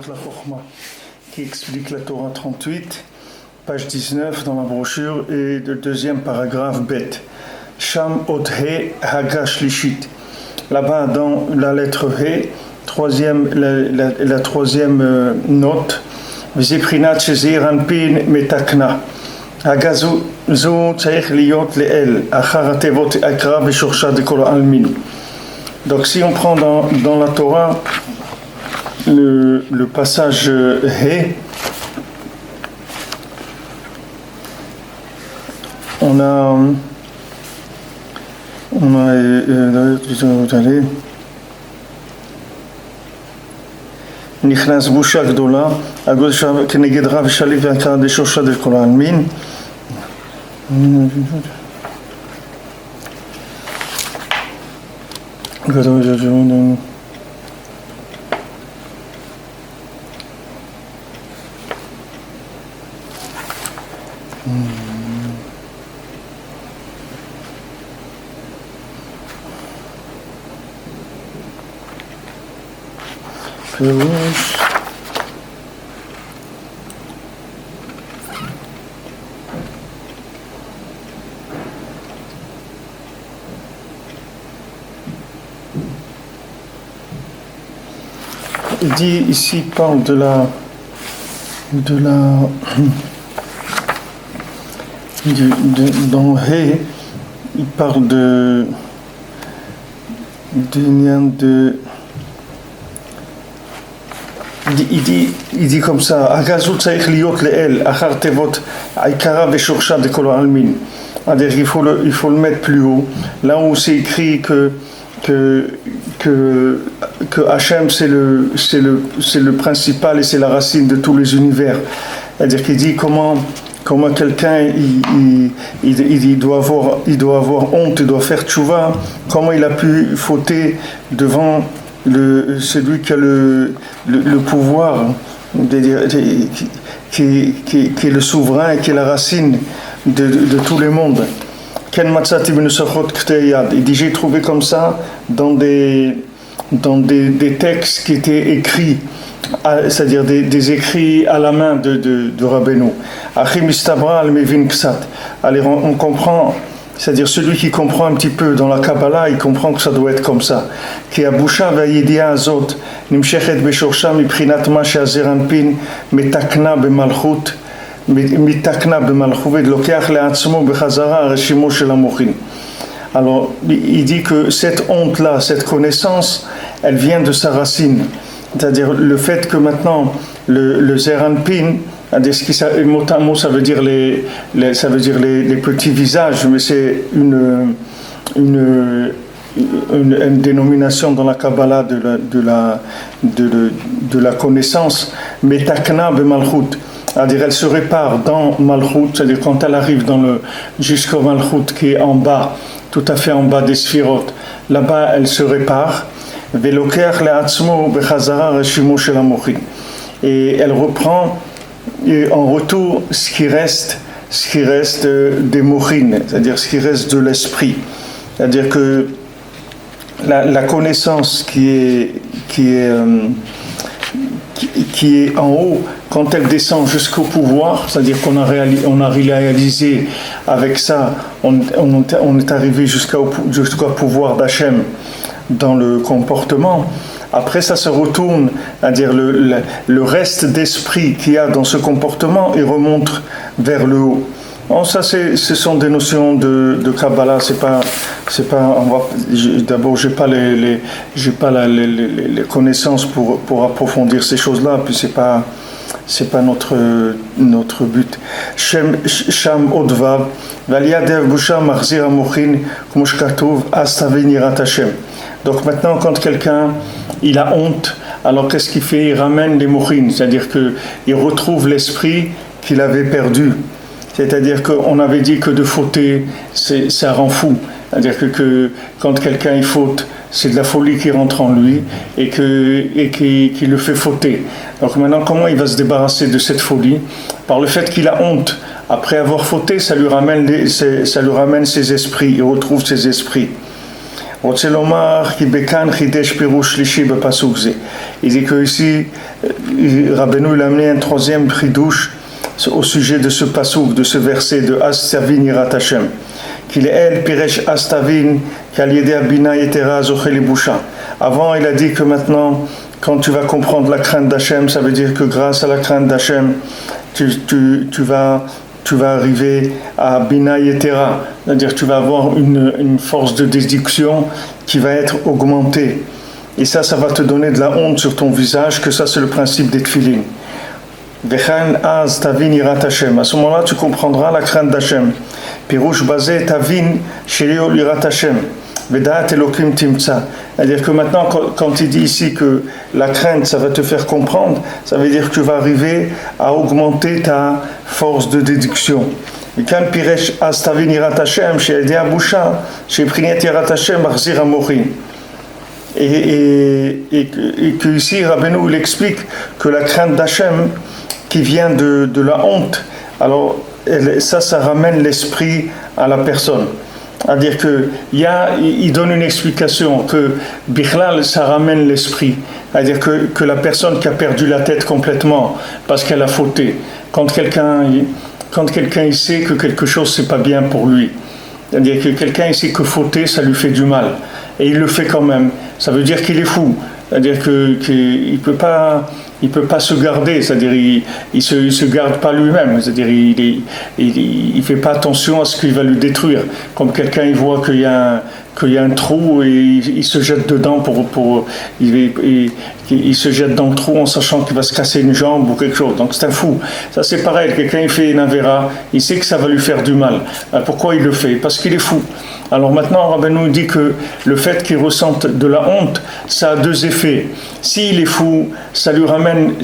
la Chokhmah, qui explique la Torah 38, page 19 dans la brochure, et le deuxième paragraphe Bet. Sham Ot He Haga Shlishit. Là-bas, dans la lettre He, la troisième note, Viziprinat Shezir Anpin Metakna. Hagazu Zu Tsaich Liot Leel, Achar Tevot Akra Veshorsha de Kol Almin. Donc, si on prend dans la Torah le passage He, on a נכנס בושה גדולה, הגודש כנגד רב שליט והקרא דשורשה דכל העלמין. Il dit ici, il parle dans He, il parle il dit comme ça, Agazu tsaich liot leel, achar tevot aikara veshorsha de kol almin. C'est-à-dire il faut le mettre plus haut, là où c'est écrit que Hachem c'est le principal et c'est la racine de tous les univers. C'est-à-dire qu'il dit comment quelqu'un il doit avoir honte, il doit faire tchouva, comment il a pu fauter devant celui qui a le pouvoir, qui est le souverain et qui est la racine de tous les mondes. Il dit j'ai trouvé comme ça dans des textes qui étaient écrits, c'est-à-dire des écrits à la main de Rabbeinu. Allez, on comprend, c'est-à-dire celui qui comprend un petit peu dans la Kabbalah, il comprend que ça doit être comme ça. Ki abusha va'yidia azot nimshechet beshorsha mibchinat ma she'azer anpin metakna bemalchut mitakna bemalchut ve'lokeach le'atzmo bechazara reshimo shel hamochin. Alors, il dit que cette honte-là, cette connaissance, elle vient de sa racine. C'est-à-dire le fait que maintenant le zeranpin, mot à mot, ça veut dire les petits visages, mais c'est une dénomination dans la Kabbalah de la connaissance. Metakna bemalchut, c'est-à-dire elle se répare dans Malchut, c'est-à-dire quand elle arrive jusqu'au Malchut qui est en bas, tout à fait en bas des sphirotes, là-bas elle se répare. Velokeach le'atzmo bechazara reshimo shel hamochin. Et elle reprend en retour ce qui reste des mochines, c'est-à-dire ce qui reste de l'esprit. C'est-à-dire que la connaissance qui est en haut, quand elle descend jusqu'au pouvoir, c'est-à-dire qu'on a réalisé avec ça, on est arrivé jusqu'au pouvoir d'Hachem dans le comportement. Après ça se retourne, c'est-à-dire le reste d'esprit qu'il y a dans ce comportement, il remonte vers le haut. Bon, ça ce sont des notions de Kabbalah. D'abord j'ai pas les connaissances pour approfondir ces choses-là, puis c'est pas notre but. Sham odvav valiadev busha marzir amochin kumushkatov astavinirat Hashem. Donc maintenant, quand quelqu'un il a honte, alors qu'est-ce qu'il fait? Il ramène les mochines, c'est-à-dire qu'il retrouve l'esprit qu'il avait perdu. C'est-à-dire qu'on avait dit que de fauter, ça rend fou. C'est-à-dire que quand quelqu'un il faute, c'est de la folie qui rentre en lui et qui le fait fauter. Donc maintenant, comment il va se débarrasser de cette folie? Par le fait qu'il a honte. Après avoir fauté, ça lui ramène ses esprits, il retrouve ses esprits. רוצה לומר כי בכאן חידש פירוש שלישי בפסוק זה. Il dit que ici, Rabbeinu il a amené un troisième חידוש au sujet de ce pasuk, de ce verset de As Tavin Yirat Hashem. Qu'il est elle, Piresh As Tavin, qu'al yedé abina yetera zocheli busha. Avant, il a dit que maintenant, quand tu vas comprendre la crainte d'Hachem, ça veut dire que grâce à la crainte d'Hachem, tu vas arriver à Bina Yetera, c'est-à-dire que tu vas avoir une force de déduction qui va être augmentée. Et ça va te donner de la honte sur ton visage, que ça c'est le principe des tefilin. Vechan az tavin yirat Hashem. À ce moment-là, tu comprendras la crainte d'Hachem. Pirouche basé tavin sheliol yirat Hashem. Vedat Elokim Timtsa. C'est-à-dire que maintenant, quand il dit ici que la crainte, ça va te faire comprendre, ça veut dire que tu vas arriver à augmenter ta force de déduction. Et quand Piresh Astavin Yirat Hashem, chez Edia Boucha, chez Prinet Yirat Hashem, Arzir Amorin. Et que ici, Rabbeinu, il explique que la crainte d'Hachem, qui vient de la honte, alors ça ramène l'esprit à la personne. C'est-à-dire qu'il donne une explication que Bichlal, ça ramène l'esprit. C'est-à-dire que la personne qui a perdu la tête complètement parce qu'elle a fauté, quand quelqu'un il sait que quelque chose c'est pas bien pour lui, c'est-à-dire que quelqu'un il sait que fauter ça lui fait du mal et il le fait quand même, ça veut dire qu'il est fou. C'est-à-dire qu'il peut pas se garder, c'est-à-dire il se garde pas lui-même, c'est-à-dire il fait pas attention à ce qu'il va lui détruire. Comme quelqu'un il voit qu'il y a un trou et il se jette dedans il se jette dans le trou en sachant qu'il va se casser une jambe ou quelque chose. Donc c'est un fou. Ça c'est pareil, quelqu'un il fait une avéra, il sait que ça va lui faire du mal. Pourquoi il le fait? Parce qu'il est fou. Alors maintenant, Rabbeinu dit que le fait qu'il ressente de la honte, ça a deux effets. S'il est fou, ça lui ramène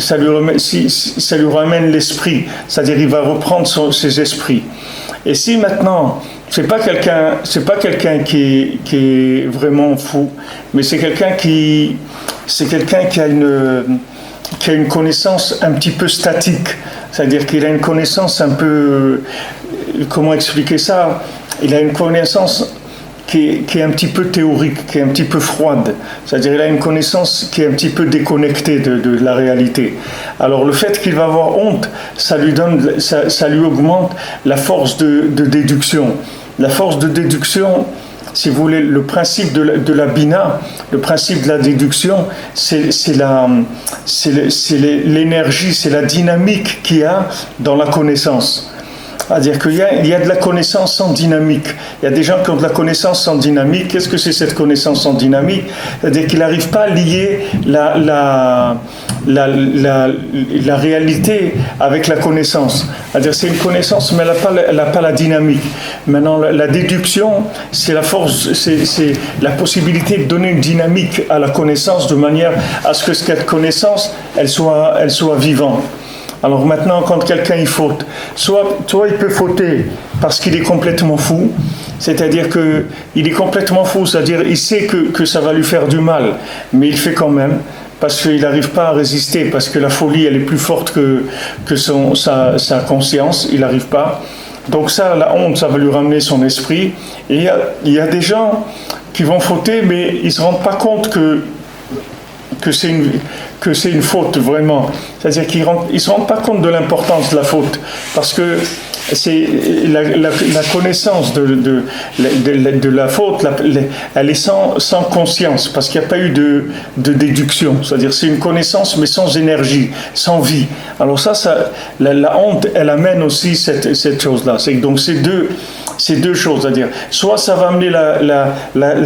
l'esprit, c'est-à-dire il va reprendre ses esprits. Et si maintenant, c'est pas quelqu'un qui est vraiment fou, mais c'est quelqu'un qui a une connaissance un petit peu statique, c'est-à-dire qu'il a une connaissance un peu, comment expliquer ça? Il a une connaissance qui est un petit peu théorique, qui est un petit peu froide. C'est-à-dire il a une connaissance qui est un petit peu déconnectée de la réalité. Alors le fait qu'il va avoir honte, ça lui augmente la force de déduction. La force de déduction, si vous voulez, le principe de la bina, le principe de la déduction, c'est l'énergie, c'est la dynamique qu'il y a dans la connaissance. C'est-à-dire qu'il y a de la connaissance sans dynamique. Il y a des gens qui ont de la connaissance sans dynamique. Qu'est-ce que c'est cette connaissance sans dynamique? C'est-à-dire qu'ils n'arrivent pas à lier la réalité avec la connaissance. C'est-à-dire c'est une connaissance, mais elle n'a pas la dynamique. Maintenant, la déduction, c'est la force, c'est la possibilité de donner une dynamique à la connaissance de manière à ce que cette connaissance, elle soit vivante. Alors maintenant, quand quelqu'un il faute, soit il peut fauter parce qu'il est complètement fou, c'est-à-dire qu'il est complètement fou, c'est-à-dire il sait que ça va lui faire du mal, mais il fait quand même, parce qu'il n'arrive pas à résister, parce que la folie elle est plus forte que sa conscience, il n'arrive pas. Donc ça, la honte, ça va lui ramener son esprit. Et il y a des gens qui vont fauter, mais ils ne se rendent pas compte que c'est une faute vraiment. C'est-à-dire qu'ils ne se rendent pas compte de l'importance de la faute. Parce que c'est la connaissance de la faute, elle est sans conscience, parce qu'il n'y a pas eu de déduction. C'est-à-dire c'est une connaissance, mais sans énergie, sans vie. Alors la honte, elle amène aussi cette chose-là. Donc c'est deux choses, c'est-à-dire soit ça va amener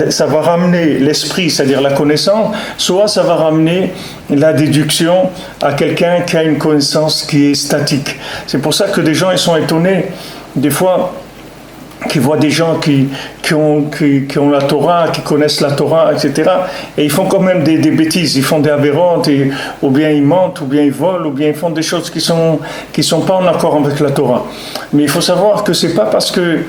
ça va ramener l'esprit, c'est-à-dire la connaissance, soit ça va ramener la déduction à quelqu'un qui a une connaissance qui est statique. C'est pour ça que des gens ils sont étonnés des fois qui voient des gens qui ont la Torah, qui connaissent la Torah, etc. Et ils font quand même des bêtises, ils font des aberrantes, ou bien ils mentent, ou bien ils volent, ou bien ils font des choses qui sont pas en accord avec la Torah. Mais il faut savoir que c'est pas parce que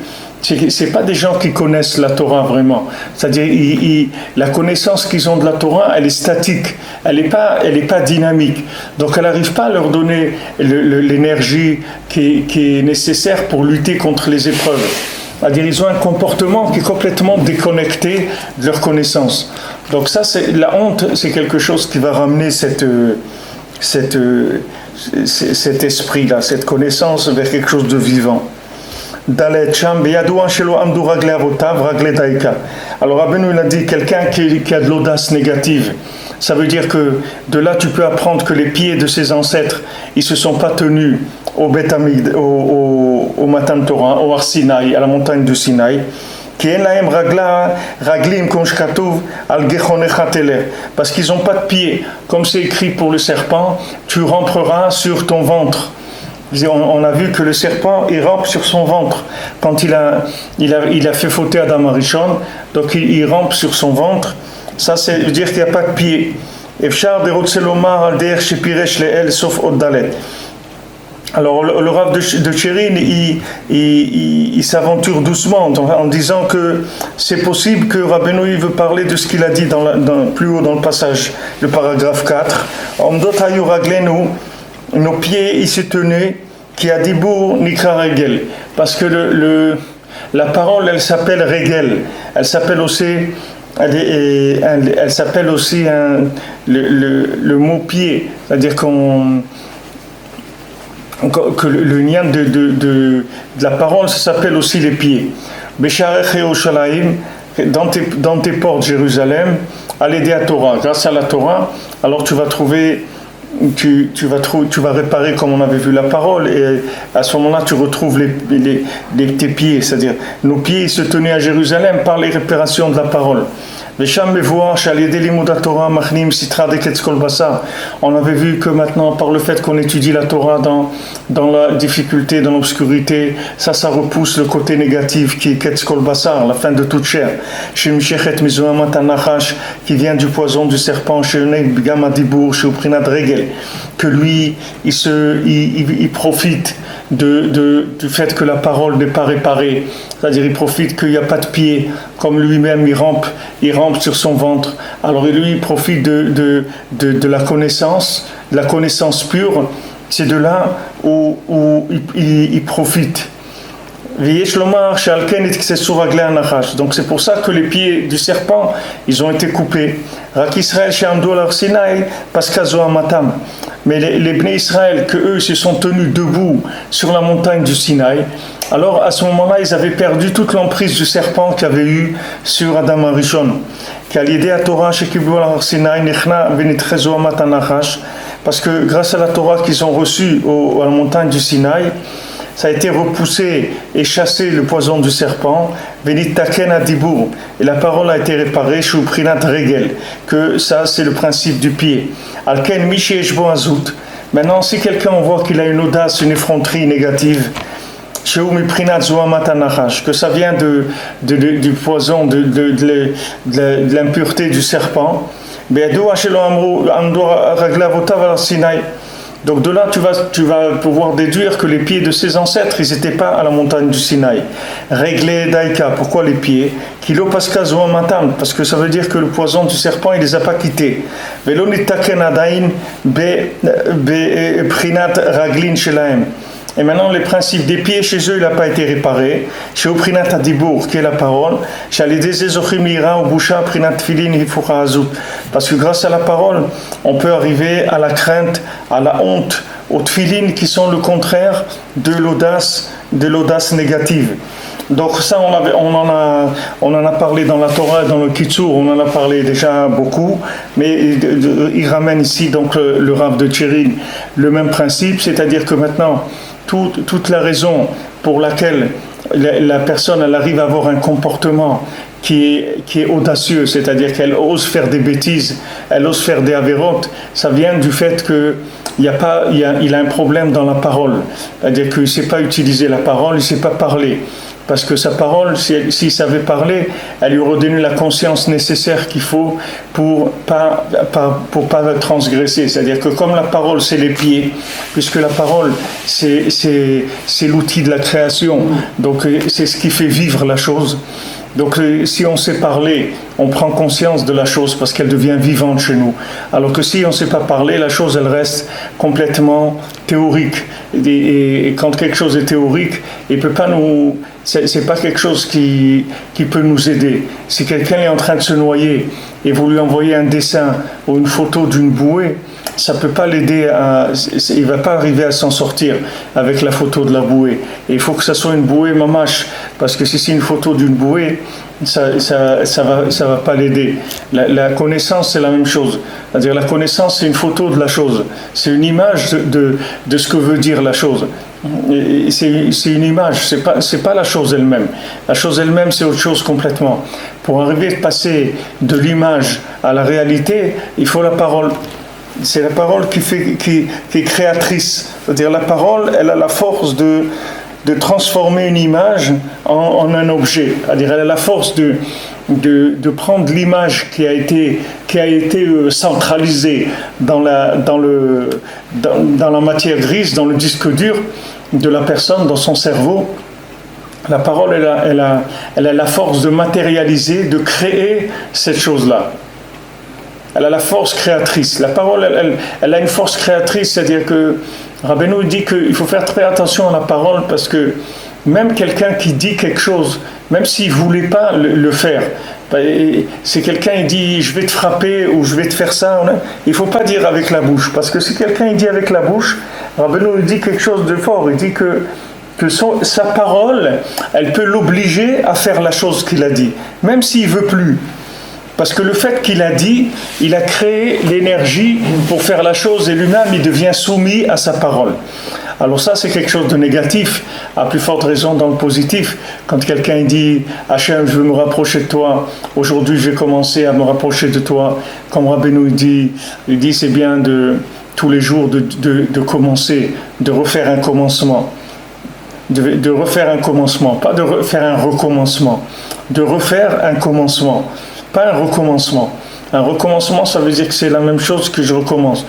c'est pas des gens qui connaissent la Torah vraiment. C'est-à-dire la connaissance qu'ils ont de la Torah, elle est statique, elle est pas dynamique. Donc elle n'arrive pas à leur donner l'énergie qui est nécessaire pour lutter contre les épreuves. C'est-à-dire ils ont un comportement qui est complètement déconnecté de leur connaissance. Donc ça, c'est la honte, c'est quelque chose qui va ramener cet esprit-là, cette connaissance vers quelque chose de vivant. Alors Rabbeinu il a dit quelqu'un qui a de l'audace négative. Ça veut dire que de là tu peux apprendre que les pieds de ses ancêtres ils se sont pas tenus au Beth Amigdash, au Matan Torah, au Har Sinaï, à la montagne de Sinaï. Parce qu'ils n'ont pas de pieds, comme c'est écrit pour le serpent, tu ramperas sur ton ventre. On a vu que le serpent il rampe sur son ventre quand il a fait fauter Adam Arishon, donc il rampe sur son ventre. Ça c'est veut dire qu'il n'y a pas de pied. Alors le Rav de Tchérin il s'aventure doucement en disant que c'est possible que Rabbeinu veut parler de ce qu'il a dit plus haut dans le passage, le paragraphe 4. Nos pieds ils se tenaient qui a dibur nikra regel, parce que la parole elle s'appelle regel, elle s'appelle aussi le mot pied, c'est-à-dire que le lien de la parole ça s'appelle aussi les pieds. Besharech Yerushalayim, dans tes portes Jérusalem, à l'aider à Torah, grâce à la Torah, alors tu vas trouver tu vas réparer comme on avait vu la parole, et à ce moment-là tu retrouves tes pieds, c'est-à-dire nos pieds se tenaient à Jérusalem par les réparations de la parole. On avait vu que maintenant par le fait qu'on étudie la Torah dans la difficulté, dans l'obscurité, ça repousse le côté négatif qui est Ketz Kol Basar, la fin de toute chair, qui vient du poison du serpent, que lui il profite du fait que la parole n'est pas réparée, c'est-à-dire il profite qu'il n'y a pas de pied, comme lui-même il rampe sur son ventre, alors lui il profite de la connaissance pure, c'est de là où il profite. Donc c'est pour ça que les pieds du serpent ils ont été coupés. Mais les Bnei Israël, que eux se sont tenus debout sur la montagne du Sinaï, alors à ce moment-là ils avaient perdu toute l'emprise du serpent qu'il y avait eu sur Adam Arishon. Parce que grâce à la Torah qu'ils ont reçue à la montagne du Sinaï, ça a été repoussé et chassé le poison du serpent, et la parole a été réparée, que ça c'est le principe du pied. Maintenant si quelqu'un on voit qu'il a une audace, une effronterie négative, que ça vient du poison, de l'impureté du serpent, donc de là tu vas pouvoir déduire que les pieds de ses ancêtres ils n'étaient pas à la montagne du Sinaï. Réglé daïka, pourquoi les pieds? Kilo paska matam, parce que ça veut dire que le poison du serpent il les a pas quittés. Velonitaken adain be prinat raglin shelaem. Et maintenant, les principes des pieds chez eux, il n'a pas été réparé. Chez Oprinat Adibour, qui est la parole, chez Alidezezochrimiira, Obusha, Prinat Filin, Hifura Azut. Parce que grâce à la parole, on peut arriver à la crainte, à la honte, aux tfilin qui sont le contraire de l'audace négative. Donc ça, on en a parlé dans la Torah, dans le Kitsur, on en a parlé déjà beaucoup, mais il ramène ici donc le Rav de Tchérin le même principe, c'est-à-dire que maintenant, toute la raison pour laquelle la personne elle arrive à avoir un comportement qui est audacieux, c'est-à-dire qu'elle ose faire des bêtises, elle ose faire des avérotes, ça vient du fait qu'il a un problème dans la parole, c'est-à-dire qu'il ne sait pas utiliser la parole, il ne sait pas parler. Parce que sa parole, s'il savait parler, elle lui aurait donné la conscience nécessaire qu'il faut pour pas transgresser. C'est-à-dire que comme la parole, c'est les pieds, puisque la parole, c'est l'outil de la création, donc c'est ce qui fait vivre la chose. Donc si on sait parler, on prend conscience de la chose parce qu'elle devient vivante chez nous. Alors que si on ne sait pas parler, la chose elle reste complètement théorique. Et quand quelque chose est théorique, il peut pas c'est pas quelque chose qui peut nous aider. Si quelqu'un est en train de se noyer et vous lui envoyez un dessin ou une photo d'une bouée, ça peut pas l'aider il va pas arriver à s'en sortir avec la photo de la bouée. Et il faut que ça soit une bouée mamache, parce que si c'est une photo d'une bouée, ça va pas l'aider. La connaissance, c'est la même chose. C'est-à-dire, la connaissance, c'est une photo de la chose. C'est une image de ce que veut dire la chose. Et c'est une image, c'est pas la chose elle-même. La chose elle-même, c'est autre chose complètement. Pour arriver à passer de l'image à la réalité, il faut la parole. C'est la parole qui est créatrice. C'est-à-dire, la parole, elle a la force de transformer une image en un objet. C'est-à-dire, elle a la force de prendre l'image qui a été centralisée dans la matière grise, dans le disque dur de la personne, dans son cerveau. La parole, elle a la force de matérialiser, de créer cette chose-là. Elle a la force créatrice. La parole, elle a une force créatrice, c'est-à-dire que Rabbeinu dit qu'il faut faire très attention à la parole, parce que même quelqu'un qui dit quelque chose, même s'il ne voulait pas le faire, si quelqu'un il dit je vais te frapper ou je vais te faire ça, il ne faut pas dire avec la bouche, parce que si quelqu'un il dit avec la bouche, Rabbeinu dit quelque chose de fort, il dit que sa parole, elle peut l'obliger à faire la chose qu'il a dit, même s'il ne veut plus. Parce que le fait qu'il a dit, il a créé l'énergie pour faire la chose, et lui-même, il devient soumis à sa parole. Alors ça, c'est quelque chose de négatif, à plus forte raison dans le positif. Quand quelqu'un dit « Hachem, je veux me rapprocher de toi, aujourd'hui je vais commencer à me rapprocher de toi », comme Rabbeinu il dit c'est bien tous les jours de commencer, de refaire un commencement. De refaire un commencement, pas de refaire un recommencement, de refaire un commencement. Pas un recommencement. Un recommencement, ça veut dire que c'est la même chose que je recommence.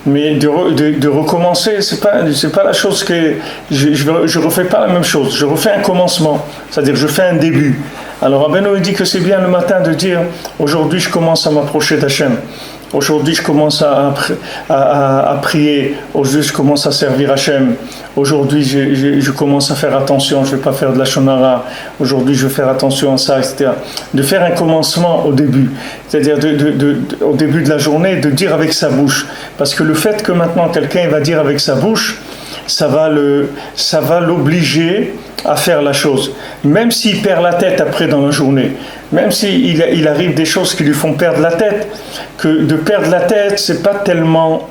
Mais de recommencer, c'est pas la chose que je refais pas la même chose. Je refais un commencement, c'est-à-dire je fais un début. Alors Rabbeinu dit que c'est bien le matin de dire aujourd'hui je commence à m'approcher d'Hachem. Aujourd'hui, je commence à prier. Aujourd'hui, je commence à servir Hachem. Aujourd'hui, je commence à faire attention. Je ne vais pas faire de la shonara. Aujourd'hui, je vais faire attention à ça, etc. De faire un commencement au début. C'est-à-dire, au début de la journée, de dire avec sa bouche. Parce que le fait que maintenant, quelqu'un va dire avec sa bouche, ça va l'obliger à faire la chose. Même s'il perd la tête après dans la journée. Même s'il arrive des choses qui lui font perdre la tête, que de perdre la tête, c'est pas tellement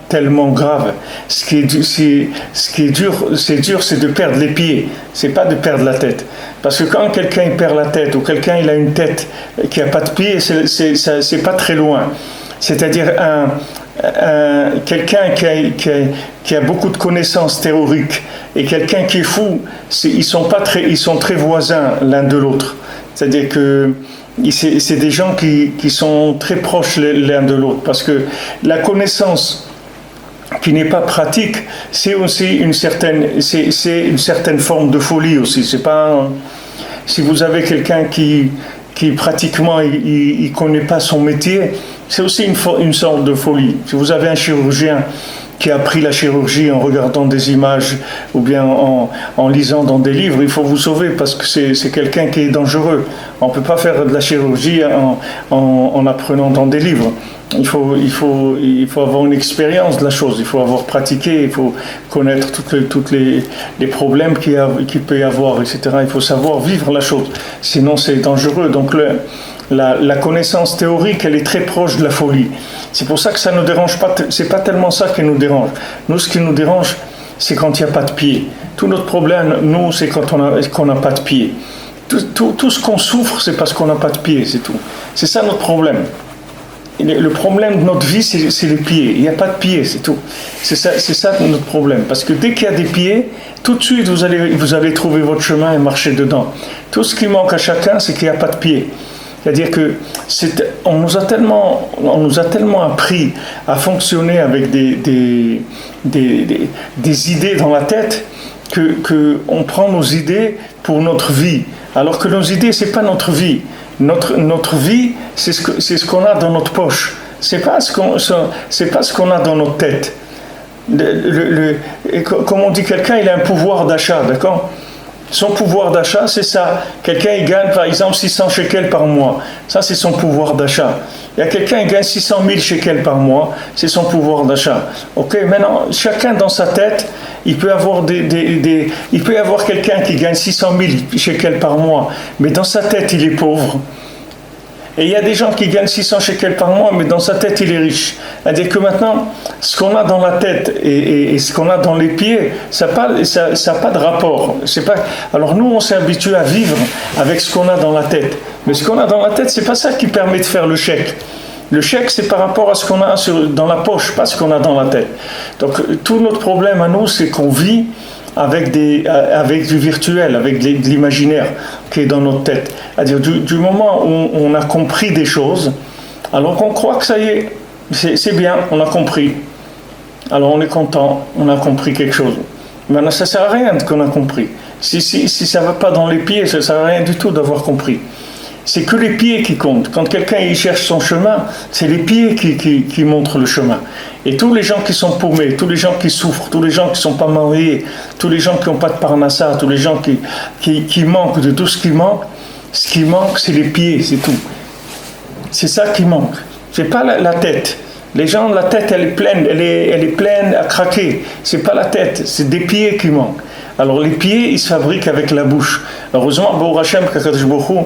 grave. Ce qui est dur, c'est de perdre les pieds. C'est pas de perdre la tête. Parce que quand quelqu'un il perd la tête, ou quelqu'un il a une tête qui a pas de pieds, c'est pas très loin. C'est-à-dire quelqu'un qui a beaucoup de connaissances théoriques et quelqu'un qui est fou, ils sont très voisins l'un de l'autre. C'est-à-dire que c'est des gens qui sont très proches l'un de l'autre, parce que la connaissance qui n'est pas pratique, c'est aussi une certaine forme de folie aussi. C'est pas si vous avez quelqu'un qui pratiquement il connaît pas son métier, c'est aussi une sorte de folie. Si vous avez un chirurgien qui a appris la chirurgie en regardant des images ou bien en lisant dans des livres, il faut vous sauver, parce que c'est quelqu'un qui est dangereux. On ne peut pas faire de la chirurgie en apprenant dans des livres. Il faut avoir une expérience de la chose, il faut avoir pratiqué, il faut connaître toutes les problèmes qu'il peut y avoir, etc. Il faut savoir vivre la chose, sinon c'est dangereux. Donc la connaissance théorique, elle est très proche de la folie. C'est pour ça que ça ne nous dérange pas, c'est pas tellement ça qui nous dérange. Nous, ce qui nous dérange, c'est quand il n'y a pas de pied. Tout notre problème, nous, c'est quand qu'on n'a pas de pied. Tout ce qu'on souffre, c'est parce qu'on n'a pas de pied, c'est tout. C'est ça notre problème. Le problème de notre vie, c'est les pieds. Il n'y a pas de pieds, c'est tout. C'est ça notre problème. Parce que dès qu'il y a des pieds, tout de suite, vous allez trouver votre chemin et marcher dedans. Tout ce qui manque à chacun, c'est qu'il n'y a pas de pieds. C'est-à-dire que on nous a tellement appris à fonctionner avec des idées dans la tête que on prend nos idées pour notre vie, alors que nos idées c'est pas notre vie. Notre vie c'est ce qu'on a dans notre poche. C'est pas ce qu'on a dans notre tête. Comme on dit, quelqu'un il a un pouvoir d'achat, d'accord? Son pouvoir d'achat, c'est ça. Quelqu'un, il gagne par exemple 600 shekels par mois. Ça, c'est son pouvoir d'achat. Il y a quelqu'un qui gagne 600 000 shekels par mois. C'est son pouvoir d'achat. Ok, maintenant, chacun dans sa tête, il peut avoir il peut y avoir quelqu'un qui gagne 600 000 shekels par mois, mais dans sa tête, il est pauvre. Et il y a des gens qui gagnent 600 shekels par mois, mais dans sa tête, il est riche. C'est-à-dire que maintenant, ce qu'on a dans la tête et ce qu'on a dans les pieds, ça n'a pas de rapport. Alors nous, on s'est habitué à vivre avec ce qu'on a dans la tête. Mais ce qu'on a dans la tête, ce n'est pas ça qui permet de faire le chèque. Le chèque, c'est par rapport à ce qu'on a dans la poche, pas ce qu'on a dans la tête. Donc, tout notre problème à nous, c'est qu'on vit avec du virtuel, avec de l'imaginaire qui est dans notre tête. C'est-à-dire du moment où on a compris des choses, alors qu'on croit que ça y est, c'est bien, on a compris. Alors on est content, on a compris quelque chose. Maintenant, ça ne sert à rien qu'on a compris. Si ça ne va pas dans les pieds, ça ne sert à rien du tout d'avoir compris. C'est que les pieds qui comptent. Quand quelqu'un il cherche son chemin, c'est les pieds qui montrent le chemin. Et tous les gens qui sont paumés, tous les gens qui souffrent, tous les gens qui ne sont pas mariés, tous les gens qui n'ont pas de parnassa, tous les gens qui manquent de tout ce qui manque, c'est les pieds, c'est tout. C'est ça qui manque. C'est pas la tête. Les gens, la tête, elle est pleine à craquer. C'est pas la tête, c'est des pieds qui manquent. Alors les pieds, ils se fabriquent avec la bouche. Heureusement, Baruch Hashem, Kakadosh Baruch Hu,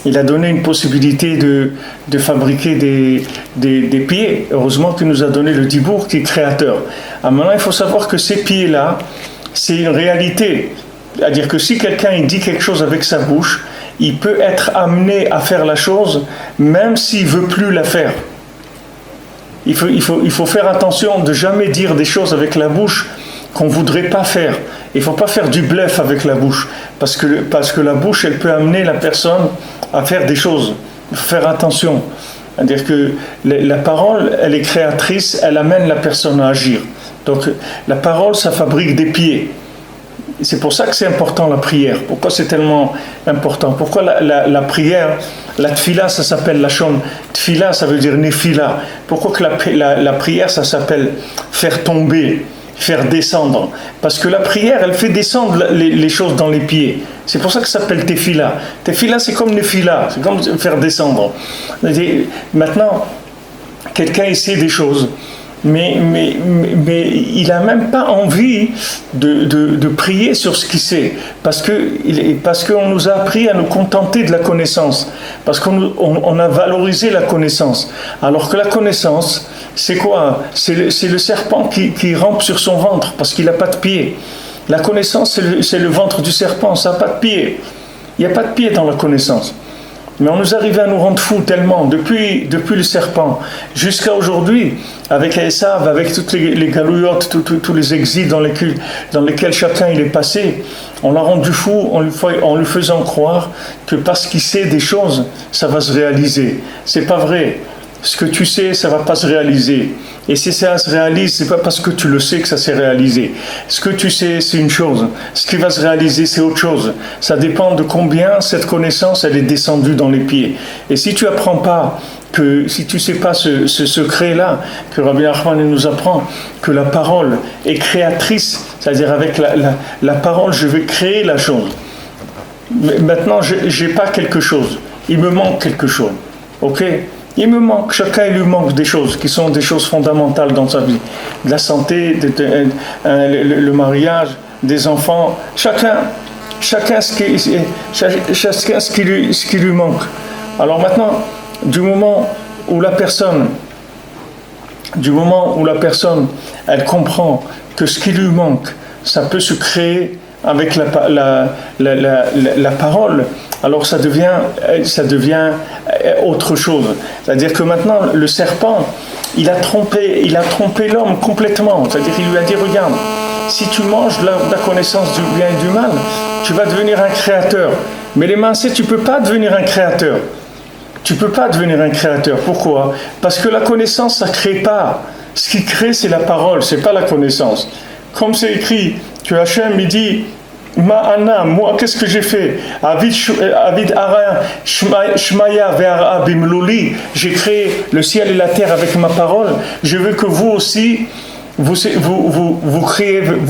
il a donné une possibilité de fabriquer des pieds. Heureusement qu'il nous a donné le Dibour qui est créateur. Alors maintenant, il faut savoir que ces pieds-là, c'est une réalité. C'est-à-dire que si quelqu'un il dit quelque chose avec sa bouche, il peut être amené à faire la chose, même s'il ne veut plus la faire. Il faut faire attention de jamais dire des choses avec la bouche qu'on ne voudrait pas faire. Il ne faut pas faire du bluff avec la bouche, parce que la bouche, elle peut amener la personne à faire des choses. Il faut faire attention. C'est-à-dire que la parole, elle est créatrice, elle amène la personne à agir. Donc la parole, ça fabrique des pieds. C'est pour ça que c'est important la prière. Pourquoi c'est tellement important? Pourquoi la prière, la tfila, ça s'appelle la shon. Tfila, ça veut dire nefila. Pourquoi que la prière, ça s'appelle faire tomber, faire descendre? Parce que la prière, elle fait descendre les choses dans les pieds. C'est pour ça que ça s'appelle tefila. Tefila, c'est comme nefila, c'est comme faire descendre. Maintenant, quelqu'un essaie des choses. Mais il n'a même pas envie de prier sur ce qu'il sait, parce qu'on nous a appris à nous contenter de la connaissance, parce qu'on a valorisé la connaissance, alors que la connaissance, c'est quoi? C'est le serpent qui rampe sur son ventre, parce qu'il n'a pas de pied. La connaissance, c'est le ventre du serpent, ça n'a pas de pied. Il n'y a pas de pied dans la connaissance. Mais on nous arrive à nous rendre fous tellement, depuis le serpent jusqu'à aujourd'hui, avec Esav, avec toutes les galouillottes, tous les exils dans lesquels chacun il est passé, on l'a rendu fou en lui faisant croire que parce qu'il sait des choses, ça va se réaliser. C'est pas vrai. Ce que tu sais, ça ne va pas se réaliser. Et si ça se réalise, ce n'est pas parce que tu le sais que ça s'est réalisé. Ce que tu sais, c'est une chose. Ce qui va se réaliser, c'est autre chose. Ça dépend de combien cette connaissance, elle est descendue dans les pieds. Et si tu apprends pas, si tu ne sais pas ce secret-là, que Rabbi Nachman nous apprend, que la parole est créatrice, c'est-à-dire avec la parole, je vais créer la chose. Mais maintenant, je n'ai pas quelque chose. Il me manque quelque chose. Ok ? Il me manque, chacun il lui manque des choses qui sont des choses fondamentales dans sa vie. De la santé, le mariage, des enfants, chacun ce qui lui manque. Alors maintenant, du moment où la personne, elle comprend que ce qui lui manque, ça peut se créer avec la parole, alors ça devient autre chose. C'est-à-dire que maintenant, le serpent, il a trompé l'homme complètement. C'est-à-dire qu'il lui a dit, regarde, si tu manges de la connaissance du bien et du mal, tu vas devenir un créateur. Mais les mancés, tu ne peux pas devenir un créateur. Tu ne peux pas devenir un créateur. Pourquoi? Parce que la connaissance, ça ne crée pas. Ce qui crée, c'est la parole, ce n'est pas la connaissance. Comme c'est écrit, que Hachem, il dit, Ma'ana, moi, qu'est-ce que j'ai fait? Avid Ara, Shmaya Ve'ara Bimluli, j'ai créé le ciel et la terre avec ma parole. Je veux que vous aussi, vous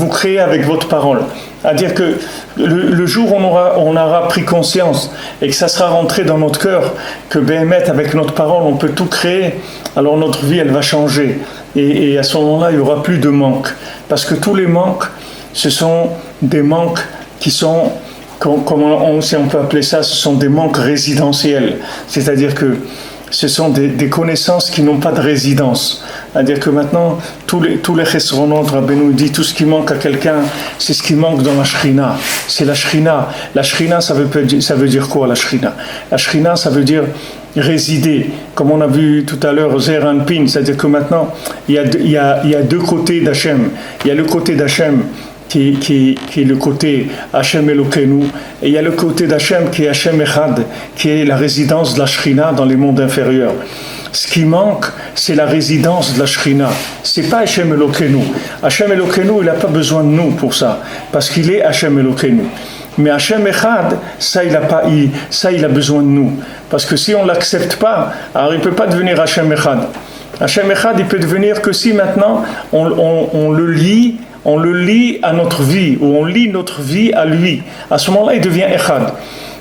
créez avec votre parole. C'est-à-dire que le jour où on aura pris conscience et que ça sera rentré dans notre cœur, que Béhémet, avec notre parole, on peut tout créer, alors notre vie, elle va changer. Et à ce moment-là, il n'y aura plus de manque. Parce que tous les manques, ce sont des manques qui sont, si on peut appeler ça, ce sont des manques résidentiels. C'est-à-dire que ce sont des connaissances qui n'ont pas de résidence. C'est-à-dire que maintenant, tous les restaurants, Rabbeinu dit, tout ce qui manque à quelqu'un, c'est ce qui manque dans la Shrina. C'est la Shrina. La Shrina, ça veut dire quoi, la Shrina? La Shrina, ça veut dire résider. Comme on a vu tout à l'heure, Zer Anpin, c'est-à-dire que maintenant, il y a deux côtés d'Hachem. Il y a le côté d'Hachem, qui est le côté Hachem Elokeinu, et il y a le côté d'Hachem qui est Hachem Echad, qui est la résidence de la Shrina dans les mondes inférieurs. Ce qui manque, c'est la résidence de la Shrina. C'est pas Hachem Elokeinu. Hachem Elokeinu, il n'a pas besoin de nous pour ça, parce qu'il est Hachem Elokeinu. Mais Hachem Echad, ça il a besoin de nous. Parce que si on ne l'accepte pas, alors il ne peut pas devenir Hachem Echad. Hachem Echad, il peut devenir que si maintenant on le lie à notre vie, ou on lie notre vie à lui. À ce moment-là, il devient Echad.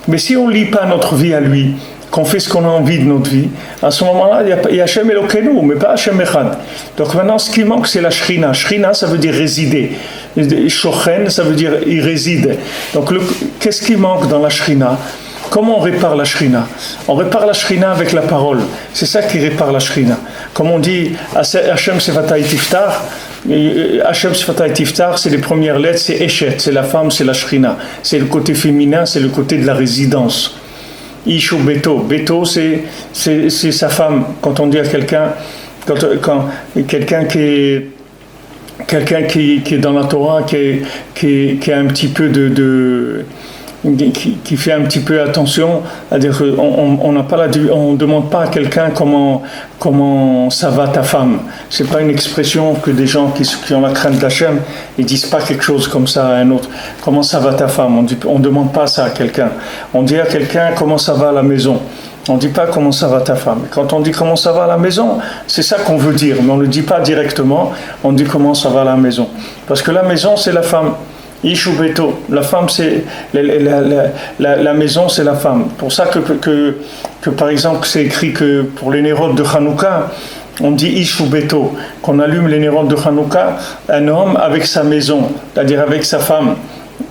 Mais si on ne lie pas notre vie à lui, qu'on fait ce qu'on a envie de notre vie, à ce moment-là, il y a Hachem Elokeinu, mais pas Hachem Echad. Donc maintenant, ce qui manque, c'est la Shrina. Shrina, ça veut dire résider. Shochen, ça veut dire il réside. Donc qu'est-ce qui manque dans la Shrina? Comment on répare la Shrina? On répare la Shrina avec la parole. C'est ça qui répare la Shrina. Comme on dit, Hachem Sefatai Tiftar, Hachem Sefatai Tiftar, c'est les premières lettres, c'est Eshet, c'est la femme, c'est la Shrina. C'est le côté féminin, c'est le côté de la résidence. Ishu Beto. Beto, c'est sa femme. Quand on dit à quelqu'un, quand quelqu'un qui est dans la Torah, qui a un petit peu qui fait un petit peu attention, c'est-à-dire qu'on ne demande pas à quelqu'un comment ça va ta femme. C'est pas une expression que des gens qui ont la crainte d'Hachem, ils disent pas quelque chose comme ça à un autre. Comment ça va ta femme? On demande pas ça à quelqu'un. On dit à quelqu'un comment ça va à la maison. On ne dit pas comment ça va ta femme. Quand on dit comment ça va à la maison, c'est ça qu'on veut dire, mais on ne le dit pas directement, on dit comment ça va à la maison. Parce que la maison, c'est la femme. Ishu Beto, la femme, c'est la maison, c'est la femme. Pour ça que par exemple, c'est écrit que pour les nérodes de Hanouka, on dit Ishu Beto, qu'on allume les nérodes de Hanouka, un homme avec sa maison, c'est-à-dire avec sa femme.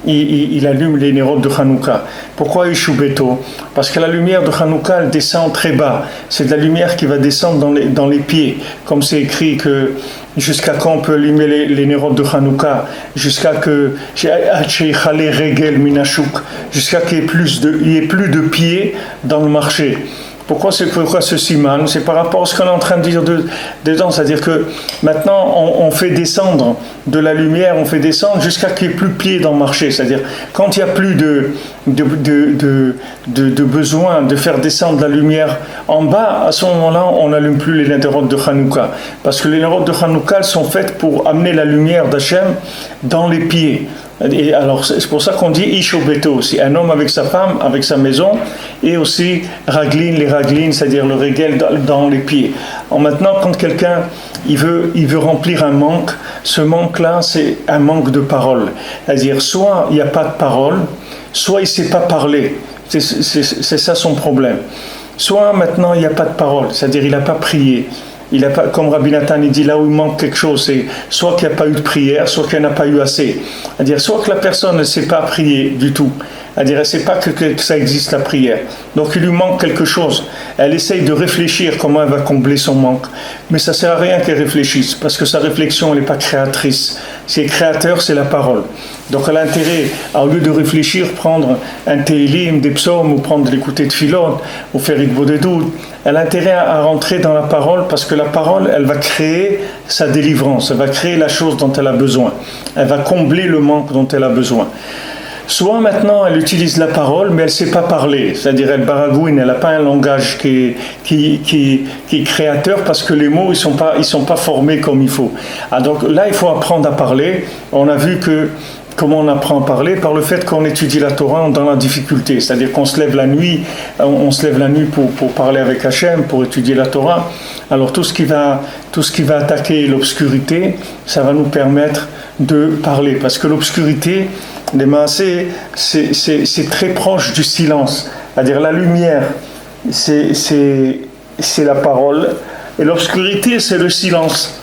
Il allume les nérodes de Hanouka. Pourquoi Ishu Beto? Parce que la lumière de Hanouka, elle descend très bas. C'est de la lumière qui va descendre dans les pieds. Comme c'est écrit que jusqu'à quand on peut allumer les nérodes de Hanouka? Jusqu'à qu'il n'y ait plus de pieds dans le marché. Pourquoi ce siman? C'est par rapport à ce qu'on est en train de dire dedans, c'est-à-dire que maintenant on fait descendre de la lumière, on fait descendre jusqu'à qu'il n'y ait plus de pied dans le marché, c'est-à-dire quand il n'y a plus de besoin de faire descendre la lumière en bas, à ce moment-là on n'allume plus les nérodes de Hanouka, parce que les nérodes de Hanouka sont faites pour amener la lumière d'Hachem dans les pieds. Et alors c'est pour ça qu'on dit Ishu Beto aussi, un homme avec sa femme, avec sa maison, et aussi les raglines, c'est-à-dire le régel dans les pieds. Alors maintenant, quand quelqu'un il veut remplir un manque, ce manque-là, c'est un manque de parole. C'est-à-dire, soit il n'y a pas de parole, soit il ne sait pas parler. C'est ça son problème. Soit maintenant il n'y a pas de parole, c'est-à-dire il n'a pas prié. Il a pas, comme Rabbi Nathan il dit, là où il manque quelque chose, c'est soit qu'il n'y a pas eu de prière, soit qu'il n'y en a pas eu assez. C'est-à-dire, soit que la personne ne sait pas prier du tout. C'est-à-dire, elle ne sait pas que ça existe la prière. Donc il lui manque quelque chose. Elle essaye de réfléchir comment elle va combler son manque. Mais ça ne sert à rien qu'elle réfléchisse, parce que sa réflexion, elle n'est pas créatrice. Ce qui est créateur, c'est la parole. Donc elle a intérêt, au lieu de réfléchir, prendre un télim, des psaumes, ou prendre l'écouter de Philon, ou faire Igbo de doute. Elle a intérêt à rentrer dans la parole, parce que la parole, elle va créer sa délivrance, elle va créer la chose dont elle a besoin. Elle va combler le manque dont elle a besoin. Soit maintenant, elle utilise la parole, mais elle ne sait pas parler. C'est-à-dire, elle baragouine, elle n'a pas un langage qui est créateur, parce que les mots, ils sont pas formés comme il faut. Ah, donc là, il faut apprendre à parler. On a vu que Comment on apprend à parler? Par le fait qu'on étudie la Torah dans la difficulté, c'est-à-dire qu'on se lève la nuit, pour parler avec Hachem, pour étudier la Torah. Alors tout ce qui va attaquer l'obscurité, ça va nous permettre de parler, parce que l'obscurité, les maasés, c'est très proche du silence, c'est-à-dire la lumière, c'est la parole, et l'obscurité, c'est le silence.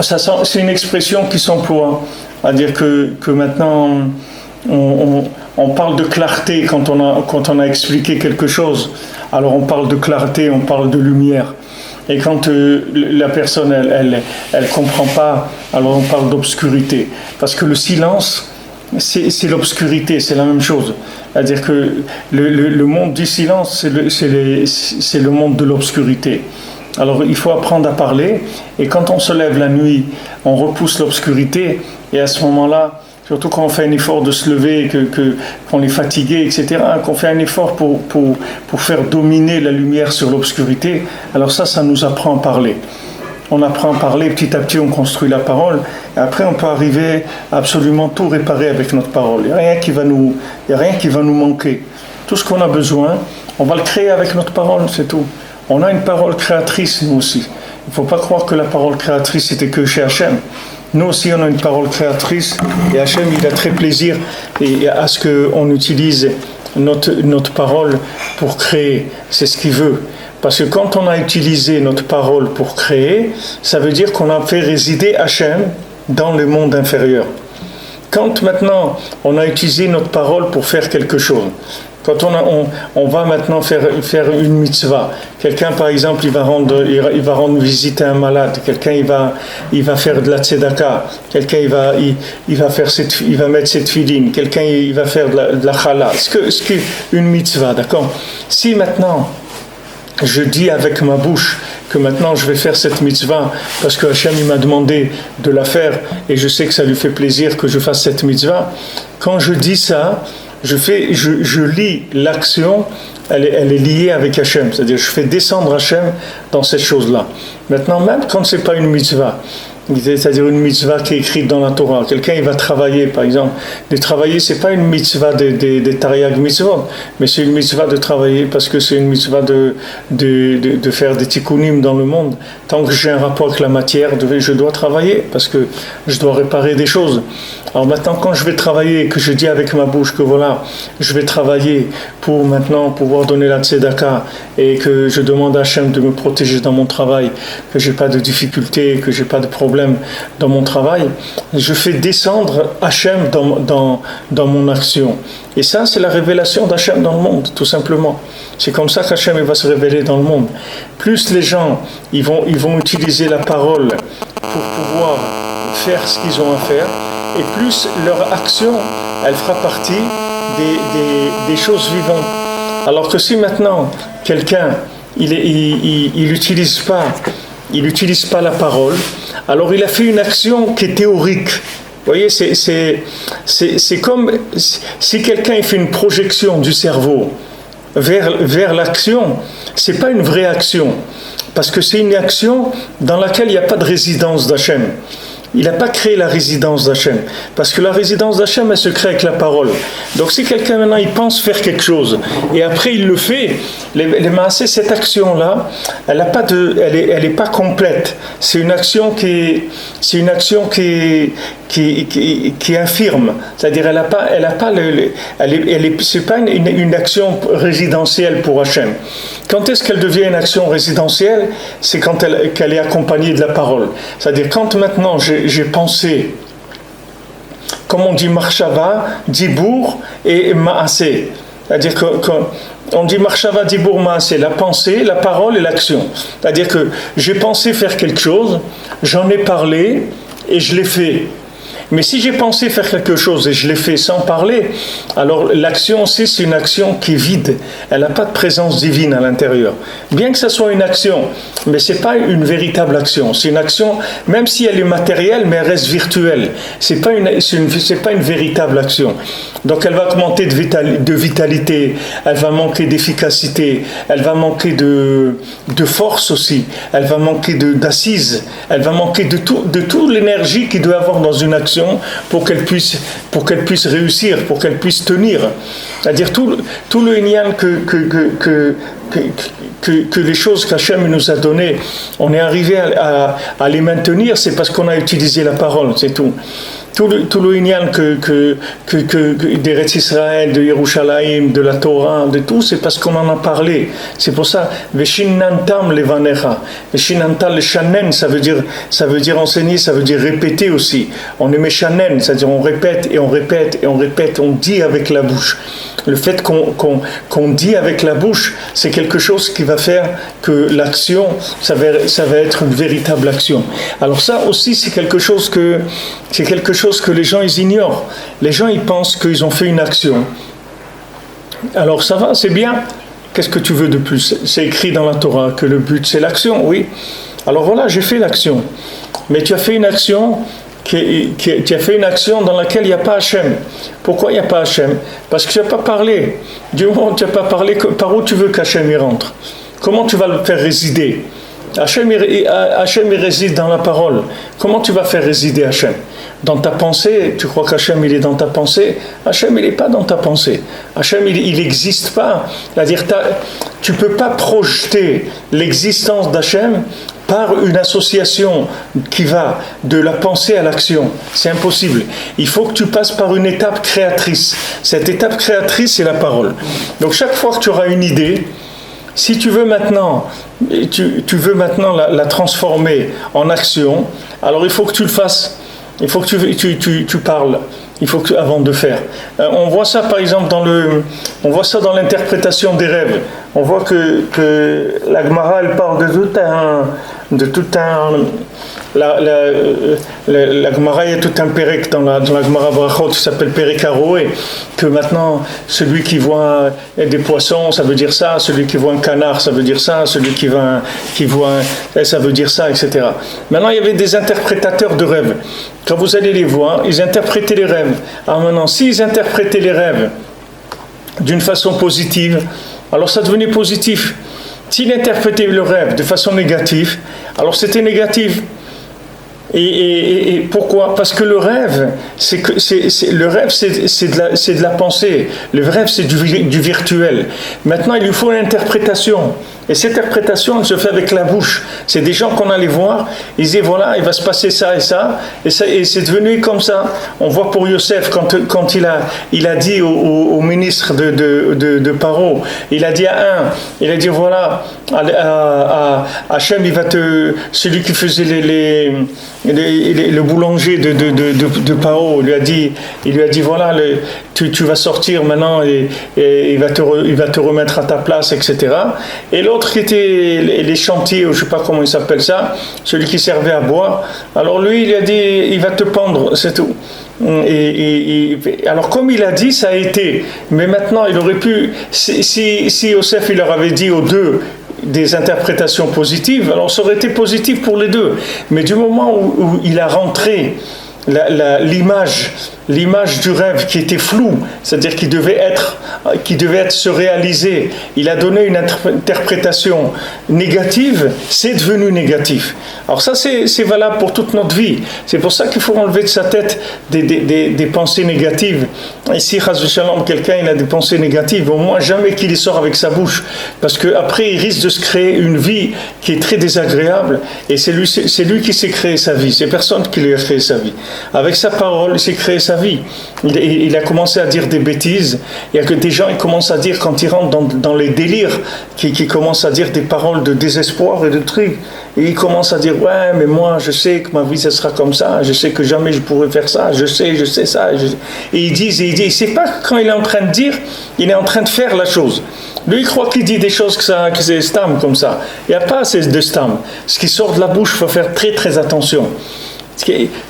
C'est une expression qui s'emploie. C'est-à-dire que maintenant, on parle de clarté quand on a expliqué quelque chose. Alors on parle de clarté, on parle de lumière. Et quand la personne, elle comprend pas, alors on parle d'obscurité. Parce que le silence, c'est l'obscurité, c'est la même chose. C'est-à-dire que le monde du silence, c'est le monde de l'obscurité. Alors il faut apprendre à parler, et quand on se lève la nuit, on repousse l'obscurité, et à ce moment-là, surtout quand on fait un effort de se lever, qu'on est fatigué, etc., qu'on fait un effort pour faire dominer la lumière sur l'obscurité, alors ça nous apprend à parler. On apprend à parler, petit à petit on construit la parole, et après on peut arriver à absolument tout réparer avec notre parole. Il n'y a rien qui va nous manquer. Tout ce qu'on a besoin, on va le créer avec notre parole, c'est tout. On a une parole créatrice, nous aussi. Il ne faut pas croire que la parole créatrice, c'était que chez Hachem. Nous aussi, on a une parole créatrice, et Hachem, il a très plaisir à ce qu'on utilise notre parole pour créer. C'est ce qu'il veut. Parce que quand on a utilisé notre parole pour créer, ça veut dire qu'on a fait résider Hachem dans le monde inférieur. Quand maintenant, on a utilisé notre parole pour faire quelque chose, quand on va maintenant faire une mitzvah, quelqu'un par exemple il va rendre visite à un malade, quelqu'un il va faire de la tzedaka, quelqu'un il va mettre cette filine, quelqu'un il va faire de la chala, ce qui est une mitzvah, d'accord? Si maintenant je dis avec ma bouche que maintenant je vais faire cette mitzvah parce que Hachem il m'a demandé de la faire et je sais que ça lui fait plaisir que je fasse cette mitzvah, quand je dis ça, je lis l'action, elle est liée avec Hachem, c'est-à-dire je fais descendre Hachem dans cette chose-là. Maintenant, même quand ce n'est pas une mitzvah, c'est-à-dire une mitzvah qui est écrite dans la Torah, quelqu'un il va travailler par exemple, de travailler c'est pas une mitzvah des Tariag mitzvot, mais c'est une mitzvah de travailler parce que c'est une mitzvah de faire des tikkunim dans le monde. Tant que j'ai un rapport avec la matière, je dois travailler parce que je dois réparer des choses. Alors maintenant quand je vais travailler, que je dis avec ma bouche que voilà, je vais travailler pour maintenant pouvoir donner la tzedaka et que je demande à Hachem de me protéger dans mon travail, que j'ai pas de difficultés, que j'ai pas de problèmes dans mon travail, je fais descendre Hachem dans mon action. Et ça, c'est la révélation d'Hachem dans le monde, tout simplement. C'est comme ça qu'Hachem va se révéler dans le monde. Plus les gens, ils vont utiliser la parole pour pouvoir faire ce qu'ils ont à faire, et plus leur action, elle fera partie des choses vivantes. Alors que si maintenant, quelqu'un, il n'utilise pas la parole, alors il a fait une action qui est théorique. Vous voyez, c'est comme si quelqu'un fait une projection du cerveau vers l'action, c'est pas une vraie action, parce que c'est une action dans laquelle il n'y a pas de résidence d'Hachem. Il n'a pas créé la résidence d'Hachem. Parce que la résidence d'Hachem, elle se crée avec la parole. Donc si quelqu'un maintenant, il pense faire quelque chose, et après il le fait, les maasés, cette action-là, elle est pas complète. C'est une action qui est infirme. C'est-à-dire, c'est pas une action résidentielle pour Hachem. Quand est-ce qu'elle devient une action résidentielle? C'est quand qu'elle est accompagnée de la parole. C'est-à-dire, quand maintenant j'ai pensé, comme on dit marshava, dibour et maasé. C'est-à-dire qu'on dit marshava, dibour, maasé, la pensée, la parole et l'action. C'est-à-dire que j'ai pensé faire quelque chose, j'en ai parlé et je l'ai fait. Mais si j'ai pensé faire quelque chose et je l'ai fait sans parler, alors l'action aussi c'est une action qui est vide. Elle n'a pas de présence divine à l'intérieur. Bien que ce soit une action, mais ce n'est pas une véritable action. C'est une action, même si elle est matérielle, mais elle reste virtuelle. C'est pas une véritable action. Donc elle va augmenter de vitalité, elle va manquer d'efficacité, elle va manquer de force aussi, elle va manquer d'assise, elle va manquer de toute l'énergie qu'il doit y avoir dans une action. action pour qu'elle puisse réussir, pour qu'elle puisse tenir. C'est-à-dire tout le inyan que les choses qu'Hachem nous a données, on est arrivé à les maintenir, c'est parce qu'on a utilisé la parole, c'est tout. Tout le inyan d'Eretz Israël, de Yerushalayim, de la Torah, de tout, c'est parce qu'on en a parlé. C'est pour ça, Veshinantam levanecha, Veshinanta le shanen, ça veut dire enseigner, ça veut dire répéter aussi. On est meshanen, c'est-à-dire on répète et on répète et on répète, on dit avec la bouche. Le fait qu'on dit avec la bouche, c'est quelque chose qui va faire que l'action, ça va être une véritable action. Alors ça aussi, c'est quelque chose que les gens ils ignorent. Les gens ils pensent qu'ils ont fait une action. Alors ça va, c'est bien. Qu'est-ce que tu veux de plus? C'est écrit dans la Torah que le but c'est l'action, oui. Alors voilà, j'ai fait l'action. Mais tu as fait une action dans laquelle il n'y a pas Hachem. Pourquoi il n'y a pas Hachem? Parce que tu n'as pas parlé. Du moment où tu n'as pas parlé, par où tu veux qu'Hachem y rentre? Comment tu vas le faire résider? Hachem il réside dans la parole. Comment tu vas faire résider Hachem? Dans ta pensée, tu crois qu'Hachem il est dans ta pensée? Hachem il n'est pas dans ta pensée. Hachem il n'existe pas. C'est-à-dire tu ne peux pas projeter l'existence d'Hachem par une association qui va de la pensée à l'action. C'est impossible. Il faut que tu passes par une étape créatrice. Cette étape créatrice, c'est la parole. Donc chaque fois que tu auras une idée, si tu veux maintenant, la transformer en action, alors il faut que tu le fasses. Il faut que tu parles. Il faut que avant de faire. On voit ça par exemple dans l'interprétation des rêves. On voit que la Gemara elle parle la Gemara, il y a tout un pérec dans la Gemara Brachot qui s'appelle Pérek Aroé, que maintenant celui qui voit des poissons ça veut dire ça, celui qui voit un canard ça veut dire ça, celui qui voit ça veut dire ça, etc. Maintenant il y avait des interprétateurs de rêves. Quand vous allez les voir, ils interprétaient les rêves. Alors maintenant, s'ils interprétaient les rêves d'une façon positive, alors ça devenait positif. S'ils interprétaient le rêve de façon négative, alors c'était négatif. Et pourquoi? Parce que le rêve, c'est de la pensée. Le rêve, c'est du virtuel. Maintenant, il lui faut une interprétation. Et cette interprétation, elle se fait avec la bouche. C'est des gens qu'on allait voir, ils disaient voilà, il va se passer ça, et c'est devenu comme ça. On voit pour Yosef, quand il a dit au ministre de Paro, il a dit il a dit voilà, Hachem, celui qui faisait le boulanger de Paro, il lui a dit voilà, tu vas sortir maintenant et il va te remettre à ta place, etc. Et l'autre qui était les chantiers, ou je ne sais pas comment il s'appelle ça, celui qui servait à boire, alors lui il a dit il va te pendre, c'est tout. Alors comme il a dit, ça a été. Mais maintenant il aurait pu, si Yosef il leur avait dit aux deux des interprétations positives, alors ça aurait été positif pour les deux. Mais du moment où il a rentré l'image du rêve qui était floue, c'est-à-dire qui devait se réaliser, il a donné une interprétation négative, c'est devenu négatif. Alors ça c'est valable pour toute notre vie. C'est pour ça qu'il faut enlever de sa tête des pensées négatives. Et si quelqu'un il a des pensées négatives, au moins jamais qu'il y sort avec sa bouche, parce qu'après il risque de se créer une vie qui est très désagréable, et c'est lui qui s'est créé sa vie, c'est personne qui lui a créé sa vie. Avec sa parole, il s'est créé sa vie. Il a commencé à dire des bêtises. Il y a que des gens, ils commencent à dire, quand ils rentrent dans les délires, qui commencent à dire des paroles de désespoir et de trucs. Et ils commencent à dire, ouais, mais moi, je sais que ma vie, ça sera comme ça. Je sais que jamais je pourrai faire ça. Je sais ça. Et il dit, c'est pas quand il est en train de dire, il est en train de faire la chose. Lui, il croit qu'il dit des choses que c'est stam comme ça. Il n'y a pas assez de stam. Ce qui sort de la bouche, il faut faire très très attention.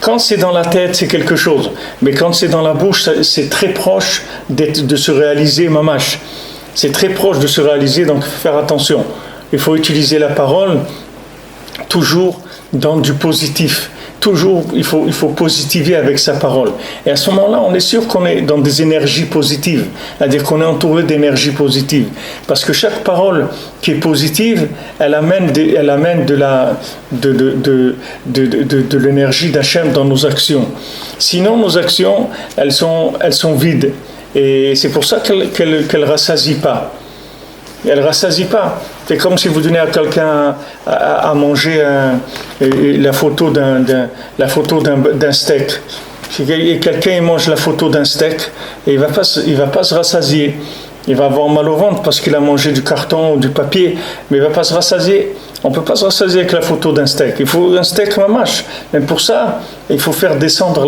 Quand c'est dans la tête, c'est quelque chose. Mais quand c'est dans la bouche, c'est très proche de se réaliser mamash. C'est très proche de se réaliser, donc il faut faire attention. Il faut utiliser la parole toujours dans du positif. toujours, il faut positiver avec sa parole. Et à ce moment-là, on est sûr qu'on est dans des énergies positives, c'est-à-dire qu'on est entouré d'énergies positives. Parce que chaque parole qui est positive, elle amène de l'énergie d'Hachem dans nos actions. Sinon, nos actions, elles sont vides. Et c'est pour ça qu'elles rassasient pas. Elle ne rassasie pas. C'est comme si vous donnez à quelqu'un à manger la photo d'un steak. Et quelqu'un mange la photo d'un steak et il va pas se rassasier. Il va avoir mal au ventre parce qu'il a mangé du carton ou du papier, mais il ne va pas se rassasier. On ne peut pas se rassasier avec la photo d'un steak. Il faut un steak mamache. Mais pour ça, il faut faire descendre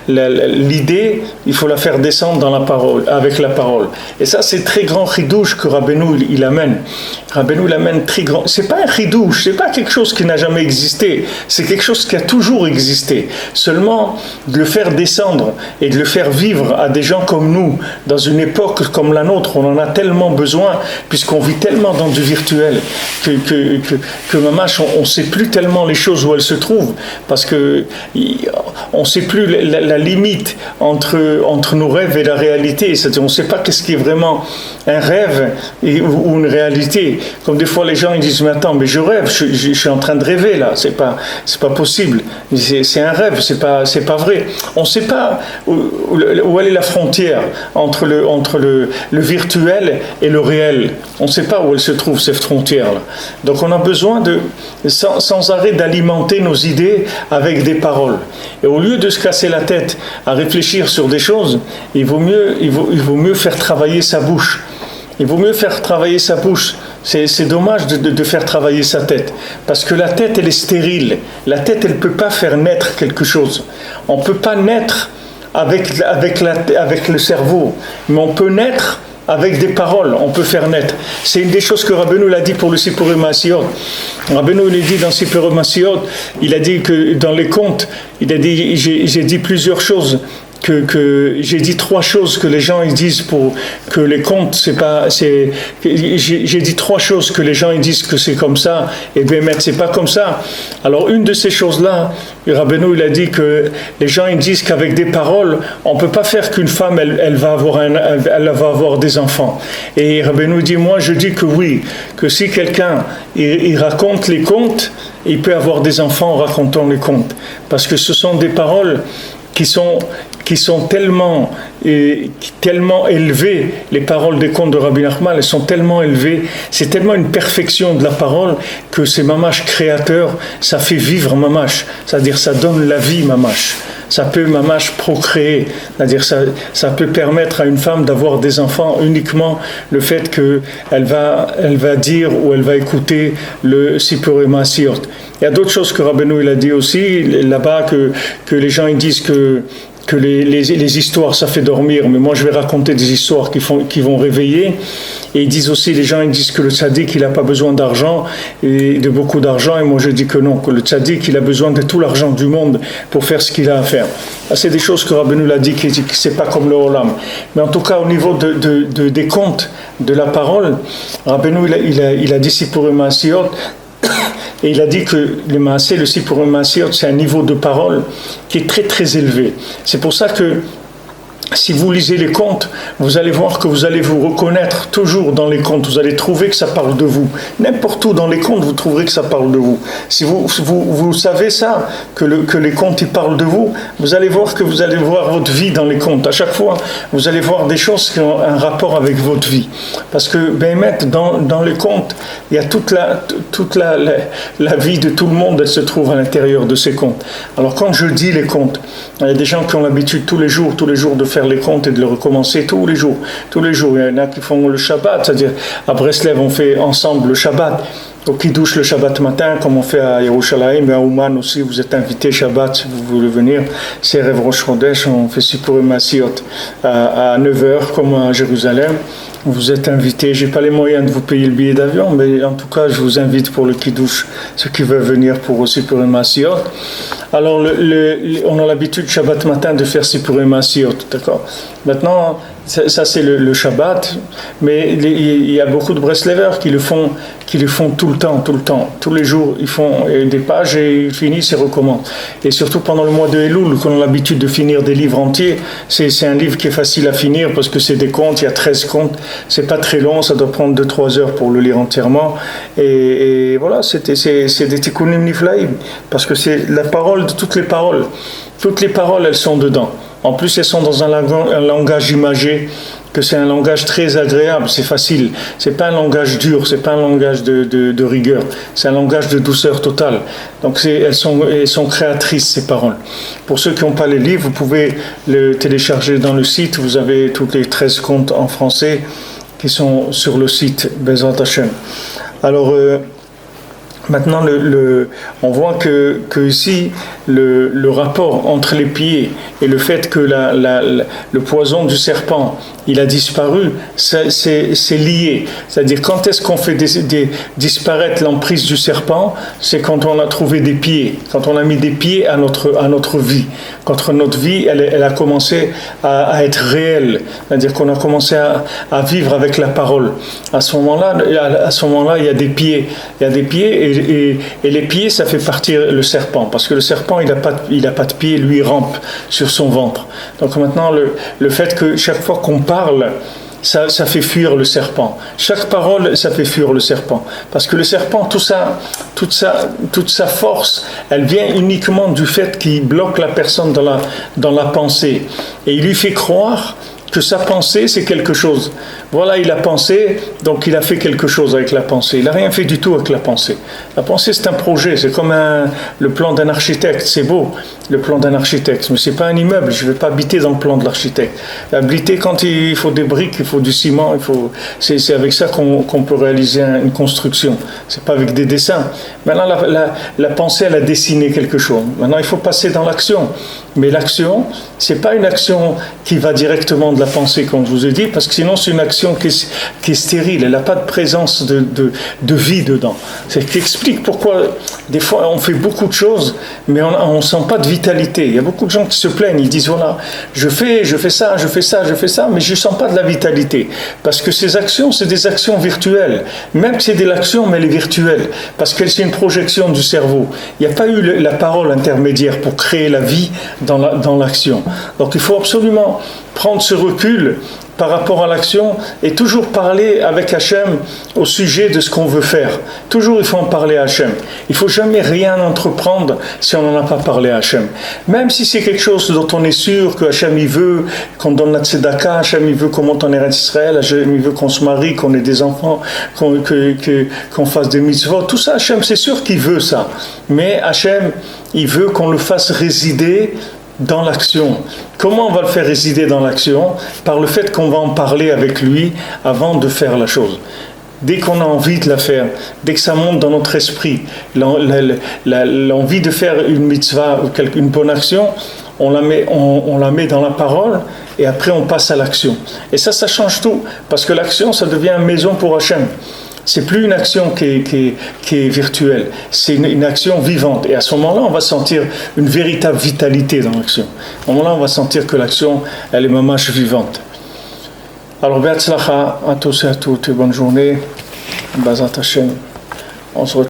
l'idée, il faut la faire descendre dans la parole, avec la parole. Et ça, c'est très grand chidouche que Rabbeinu il amène. Rabbeinu il amène très grand. C'est pas un chidouche, c'est pas quelque chose qui n'a jamais existé. C'est quelque chose qui a toujours existé. Seulement, de le faire descendre et de le faire vivre à des gens comme nous, dans une époque comme la nôtre, on en a tellement besoin, puisqu'on vit tellement dans du virtuel, que mamache, on ne sait plus tellement les choses où elles se trouvent, parce que on ne sait plus la limite entre nos rêves et la réalité. C'est-à-dire, on ne sait pas qu'est-ce qui est vraiment un rêve ou une réalité. Comme des fois les gens ils disent, mais attends, mais je rêve, je suis en train de rêver là, c'est pas possible, c'est un rêve, c'est pas vrai. On ne sait pas où elle est la frontière entre le virtuel et le réel. On ne sait pas où elle se trouve, cette frontière-là. Donc on a besoin sans arrêt d'alimenter nos idées avec des paroles. Et au lieu de se casser la tête à réfléchir sur des choses, il vaut mieux faire travailler sa bouche. Il vaut mieux faire travailler sa bouche. C'est dommage de faire travailler sa tête. Parce que la tête, elle est stérile. La tête, elle ne peut pas faire naître quelque chose. On ne peut pas naître avec le cerveau. Mais on peut naître avec des paroles, on peut faire naître. C'est une des choses que Rabbeinu l'a dit pour le Sipurim Maasiot. Rabbeinu l'a dit dans Sipurim Maasiot, il a dit que dans les contes, il a dit, j'ai dit plusieurs choses. Que j'ai dit 3 choses que les gens ils disent pour que les contes j'ai dit 3 choses que les gens ils disent que c'est comme ça et bien mais c'est pas comme ça. Alors une de ces choses-là, Rabbeinu il a dit que les gens ils disent qu'avec des paroles on peut pas faire qu'une femme elle va avoir des enfants. Et Rabbeinu dit moi je dis que oui, que si quelqu'un il raconte les contes, il peut avoir des enfants en racontant les contes parce que ce sont des paroles qui sont tellement élevées, les paroles des contes de Rabbi Nachman, elles sont tellement élevées, c'est tellement une perfection de la parole que c'est mamash créateur, ça fait vivre mamash, c'est-à-dire ça donne la vie mamash. Ça peut mamash procréer, c'est-à-dire ça peut permettre à une femme d'avoir des enfants uniquement le fait qu'elle va dire ou elle va écouter le Sipurim Maasiot. Il y a d'autres choses que Rabbeinu il a dit aussi là-bas que les gens ils disent que les histoires ça fait dormir, mais moi je vais raconter des histoires qui vont réveiller. Et ils disent aussi, les gens ils disent que le tzaddik il n'a pas besoin d'argent et de beaucoup d'argent, et moi je dis que non, que le tzaddik il a besoin de tout l'argent du monde pour faire ce qu'il a à faire. C'est des choses que Rabbeinu l'a dit, que c'est pas comme le Olam. Mais en tout cas au niveau des contes, de la parole, Rabbeinu il a dit Sipurim Maasiot. Et il a dit que le Sipurim Maasiot, c'est un niveau de parole qui est très très élevé. C'est pour ça que si vous lisez les contes, vous allez voir que vous allez vous reconnaître toujours dans les contes. Vous allez trouver que ça parle de vous. N'importe où dans les contes, vous trouverez que ça parle de vous. Si vous savez ça, que les contes ils parlent de vous, vous allez voir que vous allez voir votre vie dans les contes. À chaque fois, vous allez voir des choses qui ont un rapport avec votre vie. Parce que, dans les contes, il y a toute la vie de tout le monde, elle se trouve à l'intérieur de ces contes. Alors quand je dis les contes, il y a des gens qui ont l'habitude tous les jours de faire les contes et de le recommencer tous les jours. Il y en a qui font le Shabbat, c'est-à-dire à Breslev on fait ensemble le Shabbat. Au Kiddush le Shabbat matin, comme on fait à Yerushalayim, et à Ouman aussi, vous êtes invités Shabbat si vous voulez venir. C'est Erev Rosh Chodesh, on fait Sipurim Maasiot à 9h comme à Jérusalem. Vous êtes invités, j'ai pas les moyens de vous payer le billet d'avion, mais en tout cas je vous invite pour le Kiddush, ceux qui veulent venir pour Sipurim Maasiot. Alors on a l'habitude Shabbat matin de faire Sipurim Maasiot, d'accord. Maintenant, Ça c'est le Shabbat, mais il y a beaucoup de Breslevers qui le font tout le temps, tous les jours, ils font des pages et ils finissent et recommencent. Et surtout pendant le mois de Elul, quand on a l'habitude de finir des livres entiers, c'est un livre qui est facile à finir parce que c'est des contes, il y a 13 contes, c'est pas très long, ça doit prendre 2-3 heures pour le lire entièrement. Et voilà, c'est des tikkunim niflaim, parce que c'est la parole de toutes les paroles. Toutes les paroles, elles sont dedans. En plus, elles sont dans un langage imagé, que c'est un langage très agréable, c'est facile. C'est pas un langage dur, c'est pas un langage de rigueur. C'est un langage de douceur totale. Donc elles sont créatrices, ces paroles. Pour ceux qui n'ont pas les livres, vous pouvez le télécharger dans le site. Vous avez toutes les 13 contes en français qui sont sur le site Bezrat Hashem. Alors, maintenant, on voit que ici, le rapport entre les pieds et le fait que le poison du serpent, il a disparu, c'est lié. C'est-à-dire, quand est-ce qu'on fait disparaître l'emprise du serpent? C'est quand on a trouvé des pieds, quand on a mis des pieds à notre vie. Quand notre vie, elle a commencé à être réelle. C'est-à-dire qu'on a commencé à vivre avec la parole. À ce moment-là, il y a des pieds. Il y a des pieds et les pieds, ça fait partir le serpent. Parce que le serpent, il a pas de pieds, lui, il rampe sur son ventre. Donc maintenant, le fait que chaque fois qu'on parle, ça fait fuir le serpent. Chaque parole, ça fait fuir le serpent. Parce que le serpent, toute sa force, elle vient uniquement du fait qu'il bloque la personne dans la pensée. Et il lui fait croire que sa pensée, c'est quelque chose. Voilà, il a pensé, donc il a fait quelque chose avec la pensée. Il n'a rien fait du tout avec la pensée. La pensée, c'est un projet, c'est comme le plan d'un architecte. C'est beau, le plan d'un architecte, mais ce n'est pas un immeuble. Je ne vais pas habiter dans le plan de l'architecte. Habiter, quand il faut des briques, il faut du ciment, c'est avec ça qu'on peut réaliser une construction. Ce n'est pas avec des dessins. Maintenant, la pensée, elle a dessiné quelque chose. Maintenant, il faut passer dans l'action. Mais l'action, ce n'est pas une action qui va directement de la pensée, comme je vous ai dit, parce que sinon, c'est une action qui est stérile, elle n'a pas de présence de vie dedans. C'est ce qui explique pourquoi des fois on fait beaucoup de choses, mais on ne sent pas de vitalité. Il y a beaucoup de gens qui se plaignent, ils disent voilà, je fais ça, mais je ne sens pas de la vitalité. Parce que ces actions, c'est des actions virtuelles. Même si c'est de l'action, mais elle est virtuelle. Parce que c'est une projection du cerveau. Il n'y a pas eu la parole intermédiaire pour créer la vie dans l'action. Donc il faut absolument prendre ce recul par rapport à l'action et toujours parler avec Hachem au sujet de ce qu'on veut faire. Toujours il faut en parler à Hachem. Il ne faut jamais rien entreprendre si on n'en a pas parlé à Hachem. Même si c'est quelque chose dont on est sûr que Hachem il veut qu'on donne la tzedaka, Hachem il veut qu'on monte en Eretz Israël, Hachem il veut qu'on se marie, qu'on ait des enfants, qu'on fasse des mitzvot. Tout ça, Hachem c'est sûr qu'il veut ça. Mais Hachem il veut qu'on le fasse résider dans l'action. Comment on va le faire résider dans l'action? Par le fait qu'on va en parler avec lui avant de faire la chose. Dès qu'on a envie de la faire, dès que ça monte dans notre esprit, l'envie de faire une mitzvah ou une bonne action, on la met dans la parole et après on passe à l'action. Et ça change tout, parce que l'action, ça devient une maison pour Hachem. C'est plus une action qui est virtuelle, c'est une action vivante. Et à ce moment-là, on va sentir une véritable vitalité dans l'action. À ce moment-là, on va sentir que l'action, elle est mamash vivante. Alors, be'atzlacha à tous et à toutes, et bonne journée. Bezrat Hashem. On se retrouve.